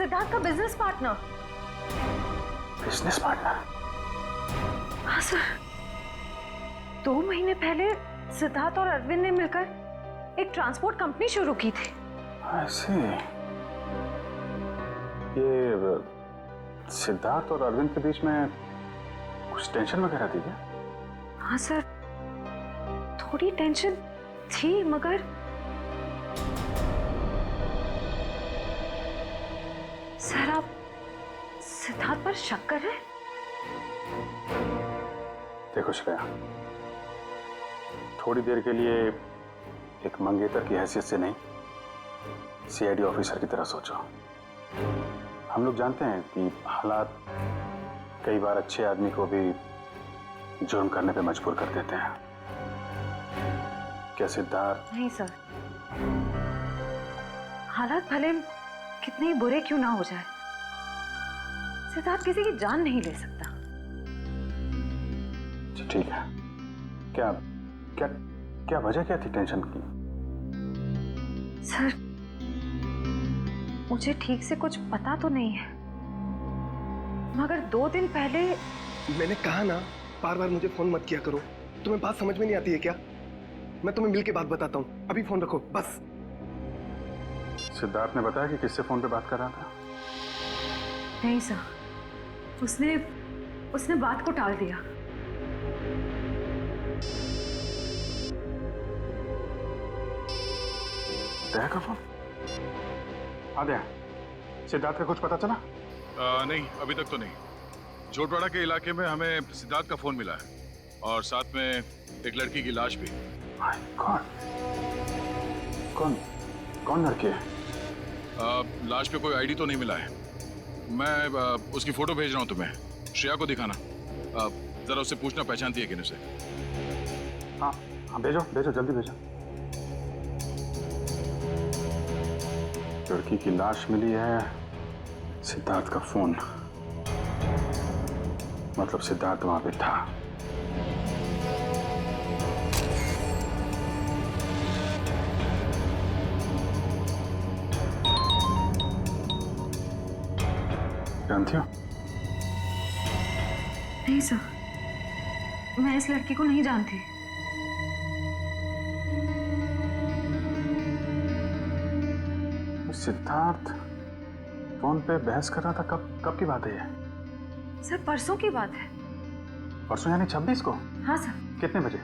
सिद्धार्थ का business partner. Business partner? हाँ sir, 2 महीने पहले सिद्धार्थ और अरविंद ने मिलकर एक ट्रांसपोर्ट कंपनी शुरू की थी। ऐसे ये सिद्धार्थ और अरविंद के बीच में कुछ टेंशन वगैरह थी क्या? हाँ सर, थोड़ी टेंशन थी, मगर सर आप सिद्धार्थ पर शक कर रहे हैं? देखो श्रेया, थोड़ी देर के लिए एक मंगेतर की हैसियत से नहीं, सीआईडी ऑफिसर की तरह सोचो। हम लोग जानते हैं कि हालात कई बार अच्छे आदमी को भी जुर्म करने पे मजबूर कर देते हैं। क्या सिद्धार्थ? नहीं सर, हालात भले कितने ही बुरे क्यों ना हो जाए, सिद्धार्थ किसी की जान नहीं ले सकता। ठीक है, क्या क्या क्या वजह क्या थी टेंशन की? सर, मुझे ठीक से कुछ पता तो नहीं है, मगर 2 दिन पहले। मैंने कहा ना, बार बार मुझे फोन मत किया करो। तुम्हें बात समझ में नहीं आती है क्या? मैं तुम्हें मिल के बात बताता हूँ, अभी फोन रखो बस। सिद्धार्थ ने बताया कि किससे फोन पे बात कर रहा था? नहीं सर, उसने बात को टाल दिया। दया का फोन? आद्या, सिद्धार्थ का कुछ पता चला? नहीं, अभी तक तो नहीं। जोटवाड़ा के इलाके में हमें सिद्धार्थ का फोन मिला है और साथ में एक लड़की की लाश भी। माय गॉड, कौन कौन लड़की है? लाश पे कोई आईडी तो नहीं मिला है। मैं उसकी फोटो भेज रहा हूँ तुम्हें, श्रेया को दिखाना। जरा उससे पूछना पहचानती है कि नहीं उसे। हाँ हाँ, भेजो भेजो, जल्दी भेजो। लड़की की लाश मिली है, सिद्धार्थ का फोन, मतलब सिद्धार्थ वहां पे था। जानती हो? नहीं सर, मैं इस लड़की को नहीं जानती। सिद्धार्थ फोन पे बहस कर रहा था, कब की बात है ये? सर, परसों की बात है। परसों यानी 26 को? हाँ सर, कितने बजे?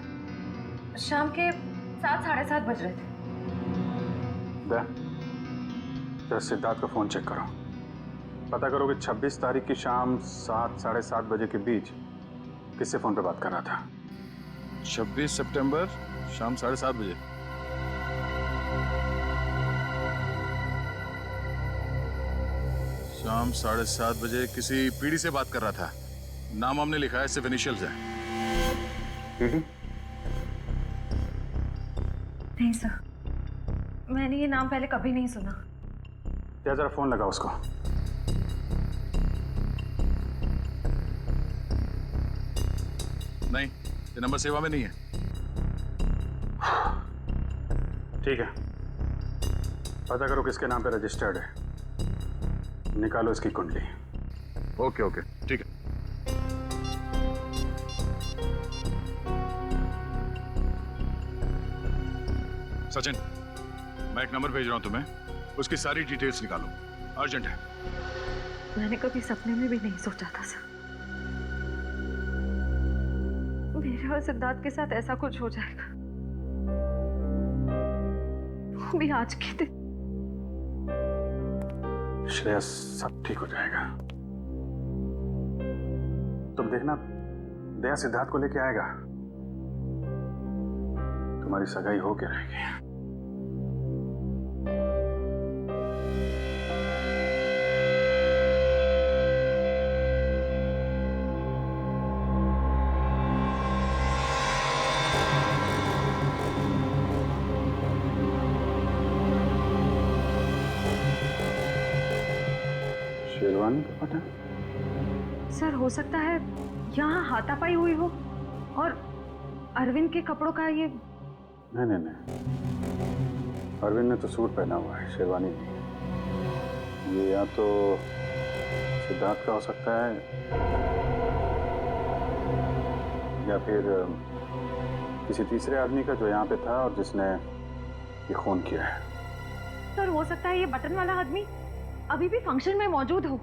शाम के 7, 7:30 बज रहे थे। जरा सिद्धार्थ का फोन चेक करो, पता करो कि 26 तारीख की शाम 7, 7:30 बजे के बीच किससे फोन पे बात कर रहा था। 26 सितंबर शाम 7:30 बजे। शाम 7:30 बजे किसी पीढ़ी से बात कर रहा था। नाम हमने लिखा है, सिर्फ इनिशियल्स है। पीढ़ी? नहीं सर, मैंने ये नाम पहले कभी नहीं सुना। क्या, जरा फोन लगा उसको। नहीं, ये नंबर सेवा में नहीं है। ठीक है, पता करो किसके नाम पे रजिस्टर्ड है, निकालो इसकी कुंडली। ओके ओके, ठीक है। सचिन, मैं एक नंबर भेज रहा हूं तुम्हें, उसकी सारी डिटेल्स निकालो, अर्जेंट है। मैंने कभी सपने में भी नहीं सोचा था सर, मेरे और सिद्धार्थ के साथ ऐसा कुछ हो जाएगा। वो भी आज के दिन। श्रेया, सब ठीक हो जाएगा, तुम देखना। दया सिद्धार्थ को लेके आएगा, तुम्हारी सगाई हो के रहेगी। शेरवानी का पता? सर, हो सकता है यहाँ हाथापाई हुई हो और अरविंद के कपड़ों का ये। नहीं नहीं नहीं, अरविंद ने तो सूट पहना हुआ है, शेरवानी नहीं। ये या तो सिद्धार्थ का हो सकता है या फिर किसी तीसरे आदमी का जो यहाँ पे था और जिसने ये खून किया है। सर हो सकता है ये बटन वाला आदमी अभी भी फंक्शन में मौजूद हो।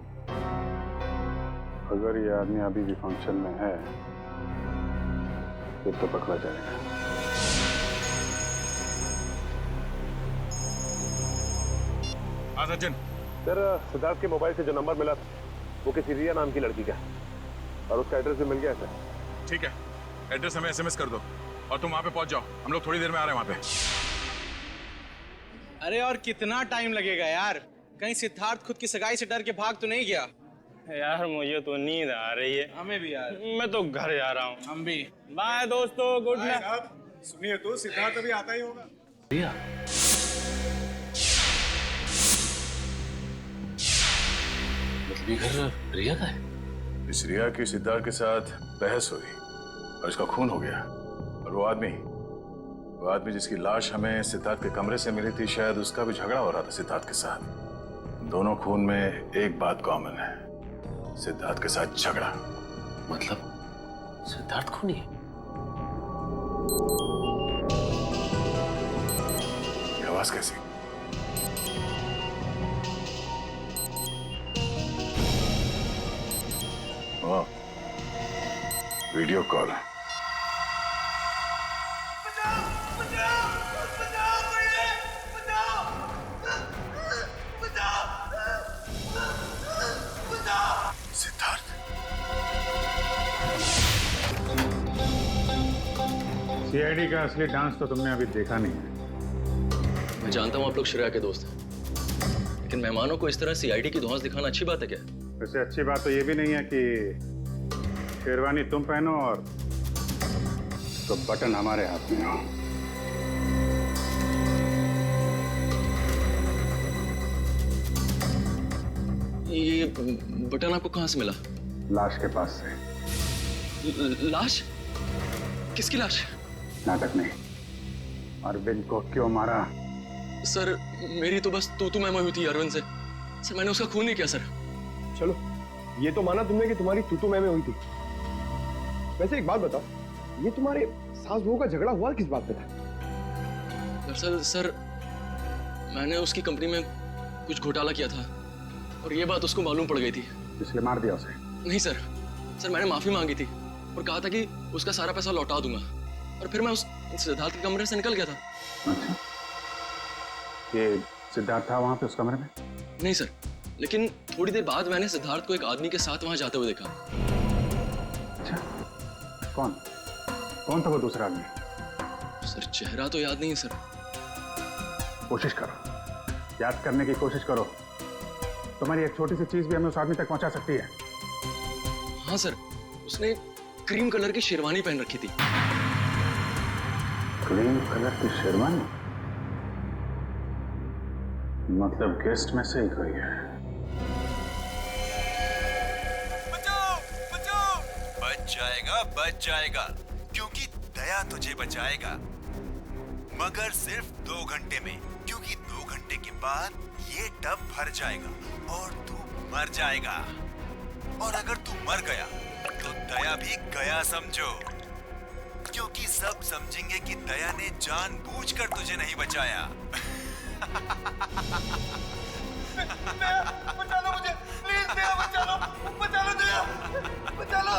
अगर ये आदमी अभी भी फंक्शन में है फिर तो पकड़ा जाएगा। हाँ सचिन, सर सिद्धार्थ के मोबाइल से जो नंबर मिला था वो किसी रिया नाम की लड़की का है और उसका एड्रेस भी मिल गया है सर। ठीक है, एड्रेस हमें एसएमएस कर दो और तुम वहां पे पहुंच जाओ। हम लोग थोड़ी देर में आ रहे हैं वहां पे। अरे और कितना टाइम लगेगा यार? कहीं सिद्धार्थ खुद की सगाई से डर के भाग तो नहीं गया? यार मुझे तो नींद आ रही है। हमें भी यार। मैं तो घर जा रहा हूँ। हम भी। बाय दोस्तों, गुड नाइट। सुनिए तो सिद्धार्थ अभी आता ही होगा। रिया, मतलब ये घर रिया का है? इस रिया की सिद्धार्थ के साथ बहस हुई और इसका खून हो गया। और वो आदमी जिसकी लाश हमें सिद्धार्थ के कमरे से मिली थी, शायद उसका भी झगड़ा हो रहा था सिद्धार्थ के साथ। दोनों खून में एक बात कॉमन है, सिद्धार्थ के साथ झगड़ा। मतलब सिद्धार्थ खूनी है? ये आवाज कैसी? वाह, वीडियो कॉल। सिद्धार्थ, सीआईडी का असली डांस तो तुमने अभी देखा नहीं है। मैं जानता हूँ आप लोग श्रेया के दोस्त हैं, लेकिन मेहमानों को इस तरह सीआईडी की धौंस दिखाना अच्छी बात है क्या? वैसे अच्छी बात तो ये भी नहीं है कि शेरवानी तुम पहनो और तो बटन हमारे हाथ में हो। ये बटन आपको कहाँ से मिला? लाश के पास से। लाश? किसकी लाश? नाटक नहीं। अरविंद को क्यों मारा? सर मेरी तो बस तू मैं हुई थी अरविंद से। सर मैंने उसका खून नहीं किया सर। चलो ये तो माना तुमने कि तुम्हारी तू मैं हुई थी। वैसे एक बात बताओ, ये तुम्हारे सास बहू का झगड़ा हुआ किस बात पे था? दरअसल सर मैंने उसकी कंपनी में कुछ घोटाला किया था और ये बात उसको मालूम पड़ गई थी, इसलिए मार दिया उसे? नहीं सर, मैंने माफी मांगी थी और कहा था कि उसका सारा पैसा लौटा दूंगा और फिर मैं उस सिद्धार्थ के कमरे से निकल गया था। अच्छा, ये सिद्धार्थ था वहां पे उस कमरे में? नहीं सर, लेकिन थोड़ी देर बाद मैंने सिद्धार्थ को एक आदमी के साथ वहां जाते हुए देखा। अच्छा, कौन कौन था वो दूसरा आदमी? सर चेहरा तो याद नहीं है सर। कोशिश करो, याद करने की कोशिश करो। तुम्हारी एक छोटी सी चीज भी हमें उस आदमी तक पहुंचा सकती है। हाँ सर, उसने क्रीम कलर की शेरवानी पहन रखी थी। क्रीम कलर की शेरवानी? मतलब गेस्ट में से ही कोई है। बच जाएगा क्योंकि दया तुझे बचाएगा, मगर सिर्फ 2 घंटे में, क्योंकि 2 घंटे के बाद ये टब भर जाएगा और तू मर जाएगा। और अगर तू मर गया तो दया भी गया समझो, क्योंकि सब समझेंगे कि दया ने जानबूझकर तुझे नहीं बचाया। बचा लो मुझे, प्लीज दया, बचा लो दया, बचा लो।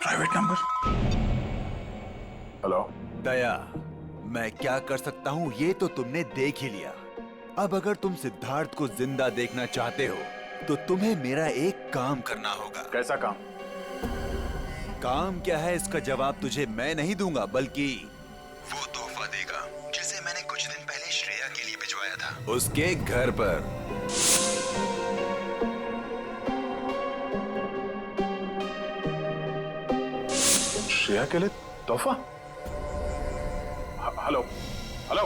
Private number. हेलो दया, मैं क्या कर सकता हूँ ये तो तुमने देख ही लिया। अब अगर तुम सिद्धार्थ को जिंदा देखना चाहते हो तो तुम्हें मेरा एक काम करना होगा। कैसा काम? काम क्या है इसका जवाब तुझे मैं नहीं दूंगा, बल्कि वो तोहफा देगा जिसे मैंने कुछ दिन पहले श्रेया के लिए भिजवाया था उसके घर पर। श्रेया के लिए तोहफा? हेलो हेलो,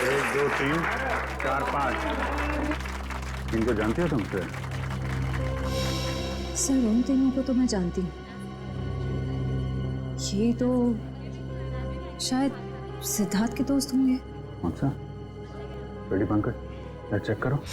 1 2 3 4 5 इनको जानते हो तुम से? सर उन तीनों को तो मैं जानती हूँ। ये तो शायद सिद्धार्थ के दोस्त होंगे। अच्छा, रेडी पंकज, चेक करो।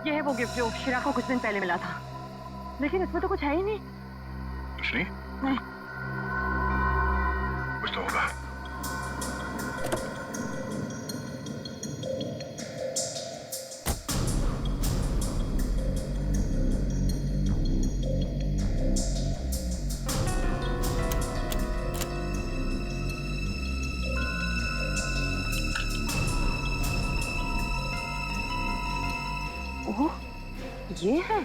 ये है वो गिफ्ट जो शिरा को कुछ दिन पहले मिला था, लेकिन इसमें तो कुछ है ही नहीं। कुछ नहीं? नहीं। कुछ तो होगा। ओह, ये है।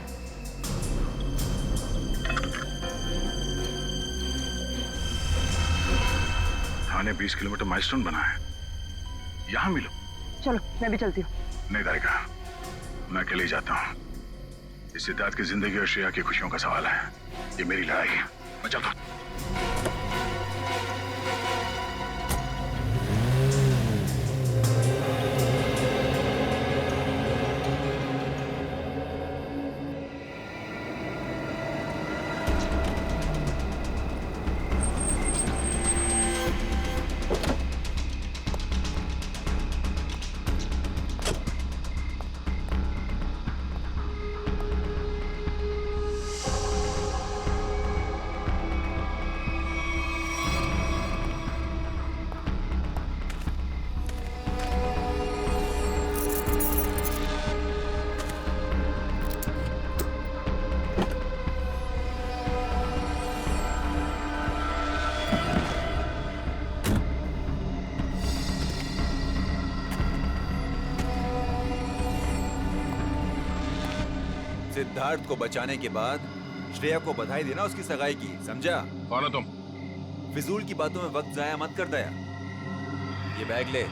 थाने 20 किलोमीटर माइलस्टोन बना है, यहाँ मिलो। चलो मैं भी चलती हूँ। नहीं तारिका, मैं अकेले ही जाता हूँ। इस सिद्धार्थ की जिंदगी और श्रेया की खुशियों का सवाल है। ये मेरी लड़ाई है, मैं चलता हूँ। सिद्धार्थ को बचाने के बाद श्रेया को बधाई देना उसकी सगाई की, समझा? कौन हो तुम? फिजूल की बातों में वक्त जाया मत कर दया। ये बैग ले।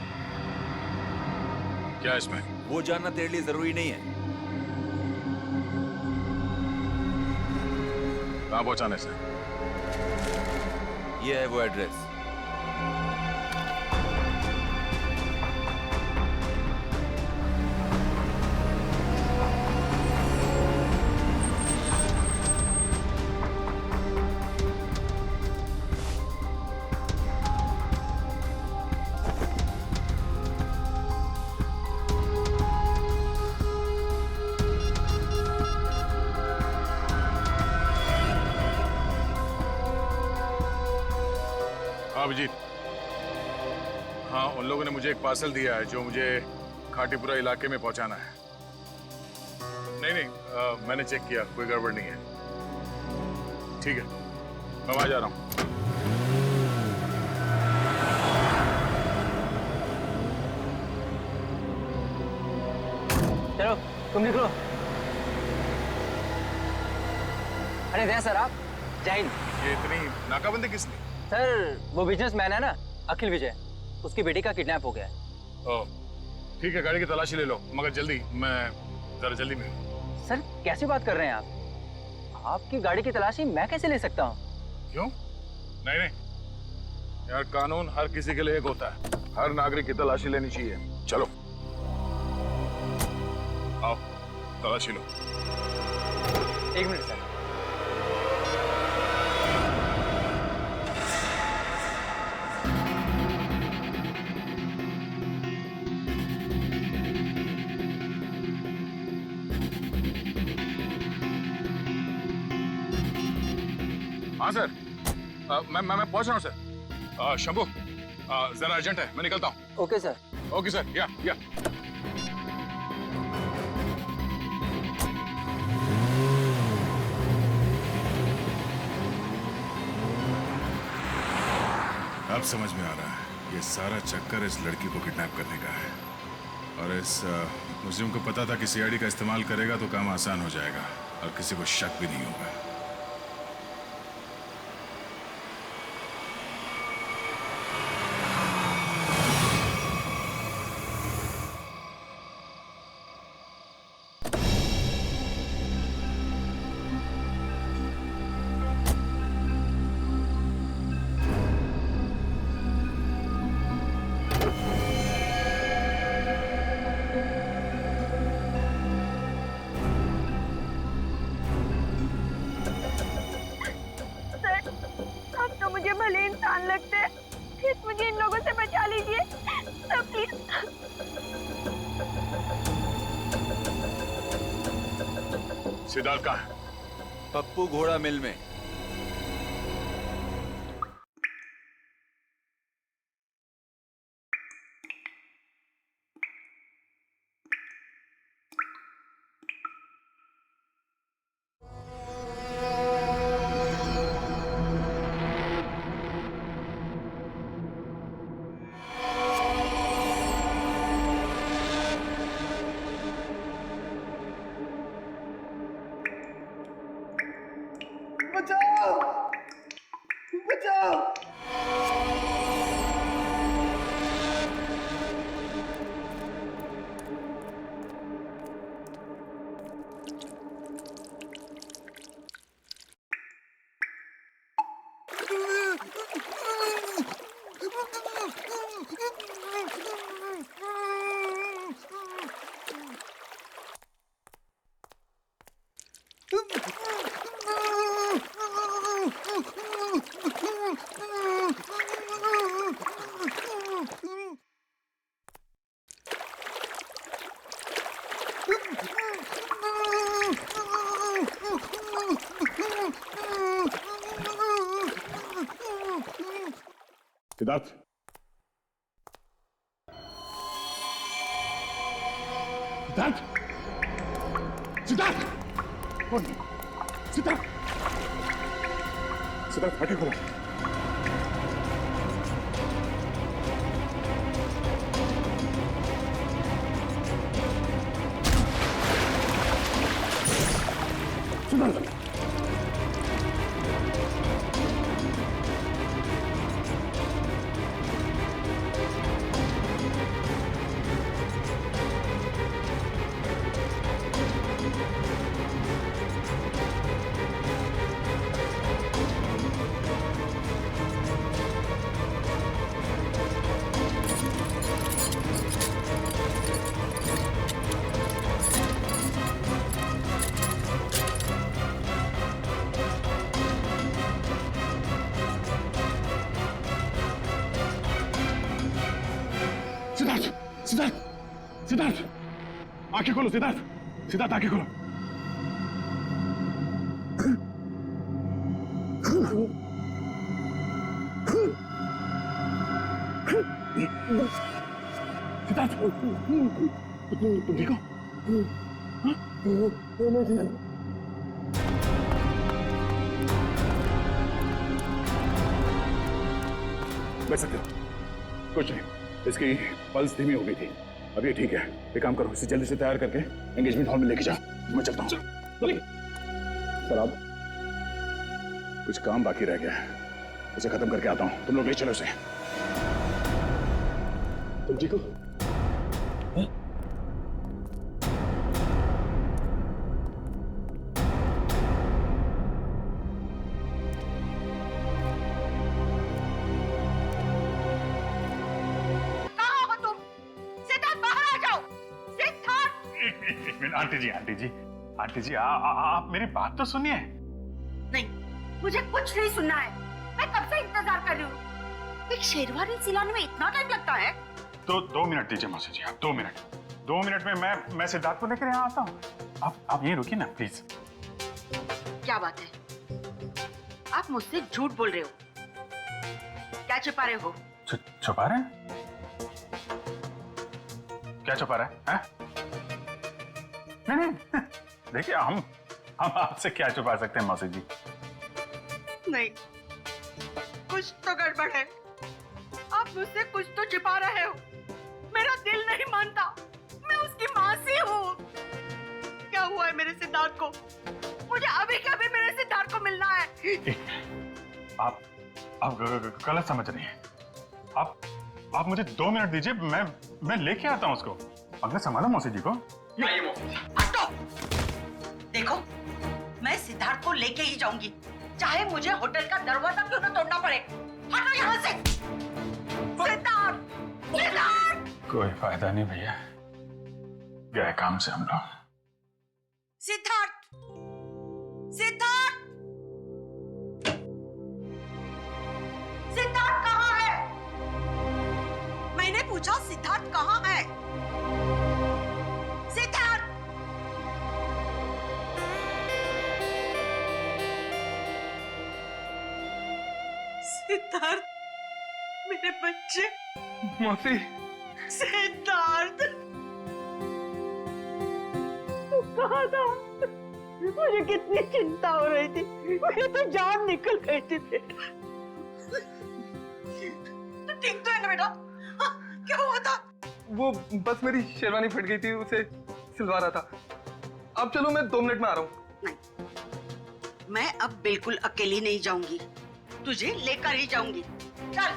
क्या इसमें? वो जानना तेरे लिए जरूरी नहीं है। कहाँ पहुंचाने से? ये है वो एड्रेस। अभिजीत, हाँ उन लोगों ने मुझे एक पार्सल दिया है जो मुझे खाटीपुरा इलाके में पहुंचाना है। नहीं, मैंने चेक किया, कोई गड़बड़ नहीं है। ठीक है, मैं वहां जा रहा हूँ। चलो तुम निकलो। अरे जय सर, आप जय हिंद। ये इतनी नाकाबंदी किस लिए? सर वो बिजनेसमैन है ना, अखिल विजय, उसकी बेटी का किडनैप हो गया है। ओह, ठीक है, गाड़ी की तलाशी ले लो, मगर जल्दी, मैं जरा जल्दी में हूँ। सर कैसी बात कर रहे हैं आप? आपकी गाड़ी की तलाशी मैं कैसे ले सकता हूँ? क्यों? नहीं यार, कानून हर किसी के लिए एक होता है। हर नागरिक की तलाशी लेनी चाहिए। चलो आओ, तलाशी लो। एक मिनट सर। हाँ सर, मैं पहुंच रहा हूँ सर। शंभू, जरा अर्जेंट है, मैं निकलता हूँ। Okay sir. ओके सर, या अब समझ में आ रहा है, ये सारा चक्कर इस लड़की को किडनैप करने का है। और इस मुस्लिम को पता था कि सीआईडी का इस्तेमाल करेगा तो काम आसान हो जाएगा और किसी को शक भी नहीं होगा। सिद्धार्थ कहाँ है? पप्पू घोड़ा मिल में। सिद्धार्थ, सिद्धार्थ, सिद्धार्थ, सिद्धार्थ, सिद्धार्थ, आंखें खोलो। सिद्धार्थ, सिद्धार्थ, सिद्धार्थ, सिद्धार्थ, आंखें खोलो सिद्धार्थ, सिद्धार्थ आंखें खोलो। सिद्धार्थ, तुम ठीक हो? मैं ठीक हूं। बैठ सकते हो? कुछ नहीं, इसकी पल्स धीमी हो गई थी। अब ये ठीक है। एक काम करो, इसे जल्दी से तैयार करके एंगेजमेंट हॉल में लेके जाओ। मैं चलता हूँ। सर आप, कुछ काम बाकी रह गया है, उसे खत्म करके आता हूँ। तुम लोग ले चलो उसे। तुम ठीक हो? आंटी जी, आप मेरी बात तो सुनिए। नहीं, मुझे कुछ नहीं सुनना है। मैं कब से इंतजार कर रही हूँ। एक शेरवानी सिलाने में इतना टाइम लगता है? तो 2 मिनट दीजिए मौसी जी, आप 2 मिनट। 2 मिनट में मैं सिद्धार्थ को लेकर यहाँ आता हूँ। आप यहीं रुकिए ना प्लीज। क्या बात है? आप मुझसे झूठ बोल रहे हो। क्या छुपा रहे हो? छुपा रहे हैं? क्या छुपा रहे हैं? नहीं, देखिए हम आपसे क्या छुपा सकते हैं मौसी जी? नहीं, कुछ तो गड़बड़ है। आप मुझसे कुछ तो छिपा रहे हो। मेरा दिल नहीं मानता। मैं उसकी मौसी हूँ। क्या हुआ है मेरे सिद्धार्थ को? मुझे अभी के अभी मेरे सिद्धार्थ को मिलना है। आप गलत समझ रही हैं। आप मुझे 2 मिनट दीजिए, मैं लेके आता हूँ उसको। अपने संभालो मौसी जी को। हटो। देखो, मैं सिद्धार्थ को लेके ही जाऊंगी, चाहे मुझे होटल का दरवाजा क्यों न तोड़ना पड़े। हटो यहाँ से। सिद्धार्थ, सिद्धार्थ। कोई फायदा नहीं भैया, गए काम से हम लोग। सिद्धार्थ, सिद्धार्थ, सिद्धार्थ कहाँ है? मैंने पूछा सिद्धार्थ कहाँ है? सिद्धार्थ, सिद्धार्थ, मेरे बच्चे। मौसी, सिद्धार्थ, तू कहाँ था? मुझे कितनी चिंता हो रही थी, मेरी तो जान निकल गई थी बेटा। तू ठीक तो है ना बेटा? हाँ, क्या हुआ था? वो बस मेरी शेरवानी फट गई थी, उसे सिलवा रहा था। अब चलो, मैं 2 मिनट में आ रहा हूँ। नहीं, मैं अब बिल्कुल अकेली नहीं जाऊंगी, तुझे लेकर ही जाऊंगी। चल।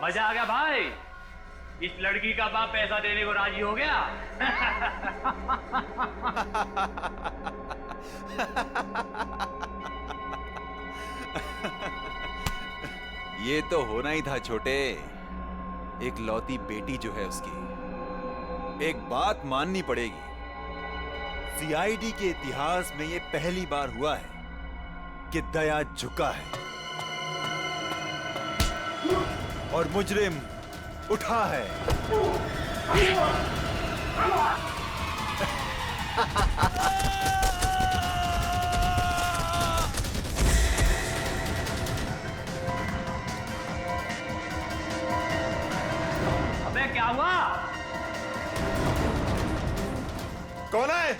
मजा आ गया भाई, इस लड़की का बाप पैसा देने को राजी हो गया। ये तो होना ही था छोटे। एक लौती बेटी जो है उसकी, एक बात माननी पड़ेगी, सीआईडी के इतिहास में ये पहली बार हुआ है कि दया झुका है और मुजरिम उठा है। अबे क्या हुआ? कौन है?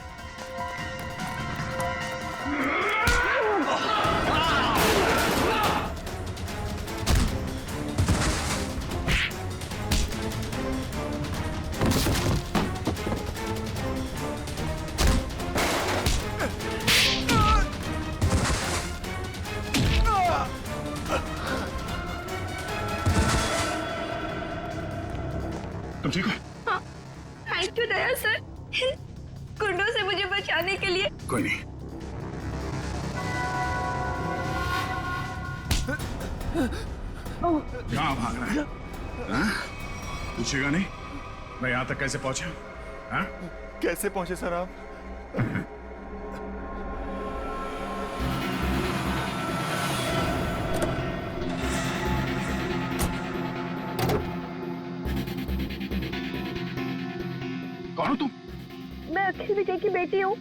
तुम ठीक हो? हाँ, थैंक यू दया सर, गुंडों से मुझे बचाने के लिए। कोई नहीं। कहाँ भाग रहा है? हाँ? पूछेगा नहीं मैं यहाँ तक कैसे पहुंचा? हाँ? कैसे पहुंचे सर आप? कौन हो तुम? मैं अखिल विजय की बेटी हूँ।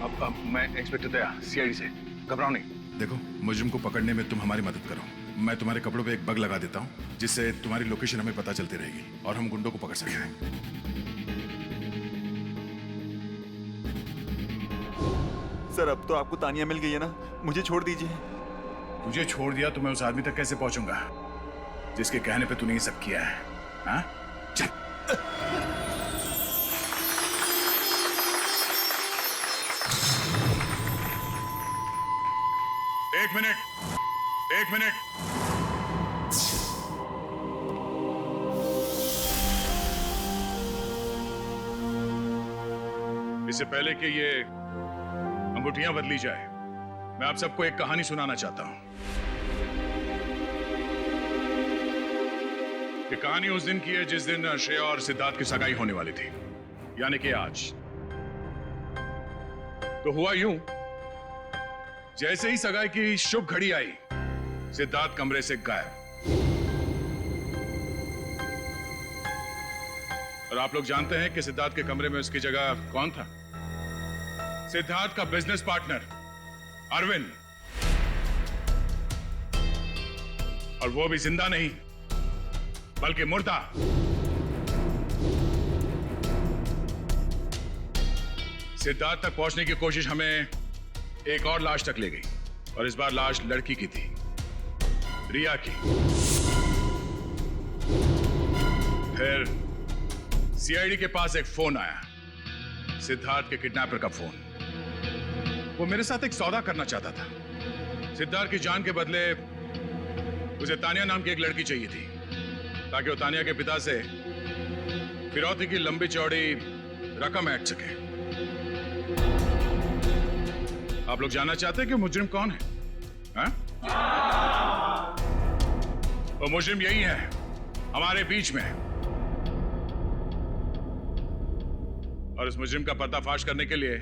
अब मैं इंस्पेक्टर दया, सीआईडी से। घबराओ नहीं। देखो, मुजरिम को पकड़ने में तुम हमारी मदद करो। मैं तुम्हारे कपड़ों पे एक बग लगा देता हूँ, जिससे तुम्हारी लोकेशन हमें पता चलती रहेगी और हम गुंडों को पकड़ सकेंगे। सर, अब तो आपको तानिया मिल गई है ना, मुझे छोड़ दीजिए। तुझे छोड़ दिया तो मैं उस आदमी तक कैसे पहुंचूंगा जिसके कहने पे तूने ये सब किया है? हाँ? चल। एक मिनट। इससे पहले कि ये अंगूठियां बदली जाए, मैं आप सबको एक कहानी सुनाना चाहता हूं। ये कहानी उस दिन की है जिस दिन श्रेया और सिद्धार्थ की सगाई होने वाली थी, यानी कि आज। तो हुआ यूं, जैसे ही सगाई की शुभ घड़ी आई, सिद्धार्थ कमरे से गायब। और आप लोग जानते हैं कि सिद्धार्थ के कमरे में उसकी जगह कौन था? सिद्धार्थ का बिजनेस पार्टनर अरविंद। और वो भी जिंदा नहीं बल्कि मुर्दा। सिद्धार्थ तक पहुंचने की कोशिश हमें एक और लाश तक ले गई, और इस बार लाश लड़की की थी, रिया की। फिर सीआईडी के पास एक फोन आया, सिद्धार्थ के किडनैपर का फोन। वो मेरे साथ एक सौदा करना चाहता था। सिद्धार्थ की जान के बदले उसे तानिया नाम की एक लड़की चाहिए थी, ताकि वो तानिया के पिता से फिरौती की लंबी चौड़ी रकम ऐंठ सके। आप लोग जानना चाहते हैं कि मुजरिम कौन है? हाँ? वो मुजरिम यही है, हमारे बीच में। और इस मुजरिम का पर्दाफाश करने के लिए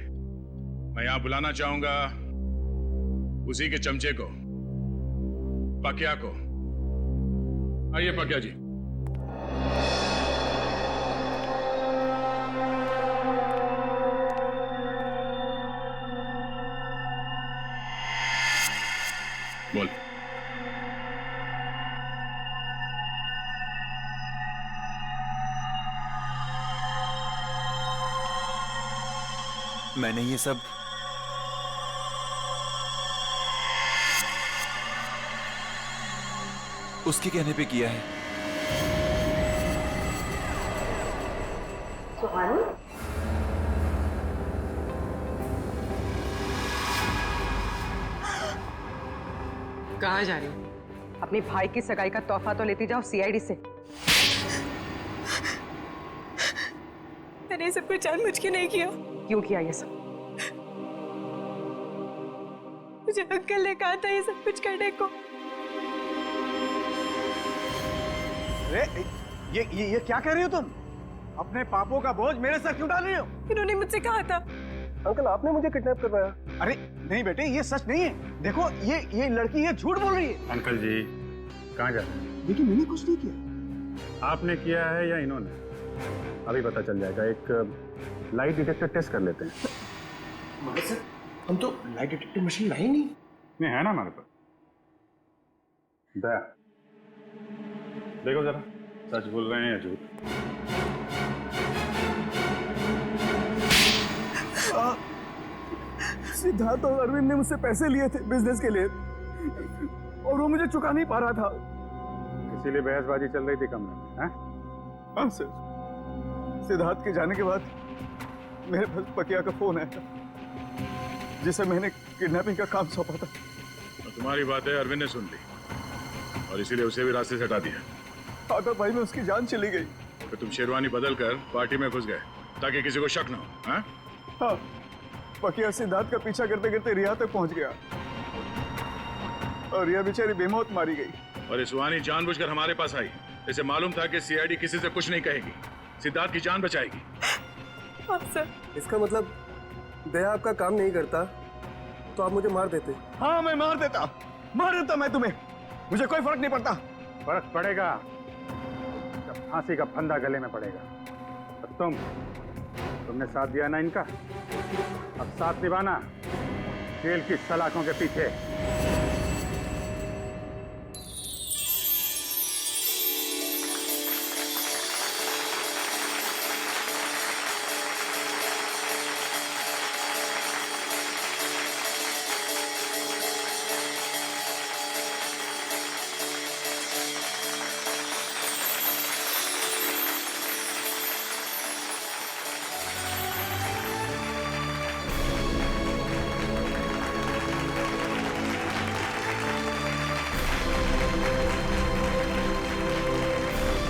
मैं यहां बुलाना चाहूंगा उसी के चमचे को, पकिया को। आइए पकिया जी। बोल। मैंने ये सब उसके कहने पे किया है। सुहानी, कहाँ जा रही हो? अपने भाई की सगाई का तोहफा तो लेती जाओ सीआईडी से। मैंने सब कुछ जानबूझ के नहीं किया। क्यों किया ये सब? मुझे अंकल ने कहा था ये सब कुछ करने को। अरे ये क्या कह रही हो तुम? अपने पापों का बोझ मेरे सर क्यों डाल रही हो? इन्होंने मुझसे कहा था। अंकल आपने मुझे किडनैप करवाया। अरे नहीं बेटे, ये सच नहीं है। देखो ये लड़की ये झूठ बोल रही है। अंकल जी कहाँ जा रहे हैं? लेकिन मैंने कुछ नहीं किया। आपने किया है या इन्होंने? अभी पता चल जाएगा। एक लाइट डिटेक्टर टेस्ट कर लेते हैं। मगर सर, हम तो लाइट डिटेक्टर मशीन लाई नहीं। नहीं है ना हमारे पास। दया देखो जरा, सच बोल रहे हैं या झूठ? सिद्धार्थ और अरविंद ने मुझसे पैसे लिए थे बिजनेस के लिए, और वो मुझे चुका नहीं पा रहा था। इसीलिए बहसबाजी चल रही थी कमरे में, हैं? हाँ सर। सिद्धार्थ के जाने के बाद मेरे पास पकिया का फोन आया था, जिसे मैंने किडनैपिंग का काम सौंपा था। तो तुम्हारी बातें अरविंद ने सुन ली और इसीलिए उसे भी रास्ते से हटा दिया। आधा भाई में उसकी जान चली गई। तो तुम शेरवानी बदल कर पार्टी में घुस गए ताकि किसी को शक न हो। हाँ? हाँ, पकिया सिद्धार्थ का पीछा करते करते रिया तक पहुंच गया, और रिया बेचारी बेमौत मारी गई। और ये सुहानी जानबूझकर हमारे पास आई। इसे मालूम था कि सीआईडी किसी से कुछ नहीं कहेगी, सिद्धार्थ की जान बचाएगी। हाँ सर। इसका मतलब दया आपका काम नहीं करता तो आप मुझे मार देते? हाँ, मैं मार देता मैं तुम्हें। मुझे कोई फर्क नहीं पड़ता। फर्क पड़ेगा जब फांसी का फंदा गले में पड़ेगा। और तुमने साथ दिया ना इनका, अब साथ निभाना जेल की सलाखों के पीछे।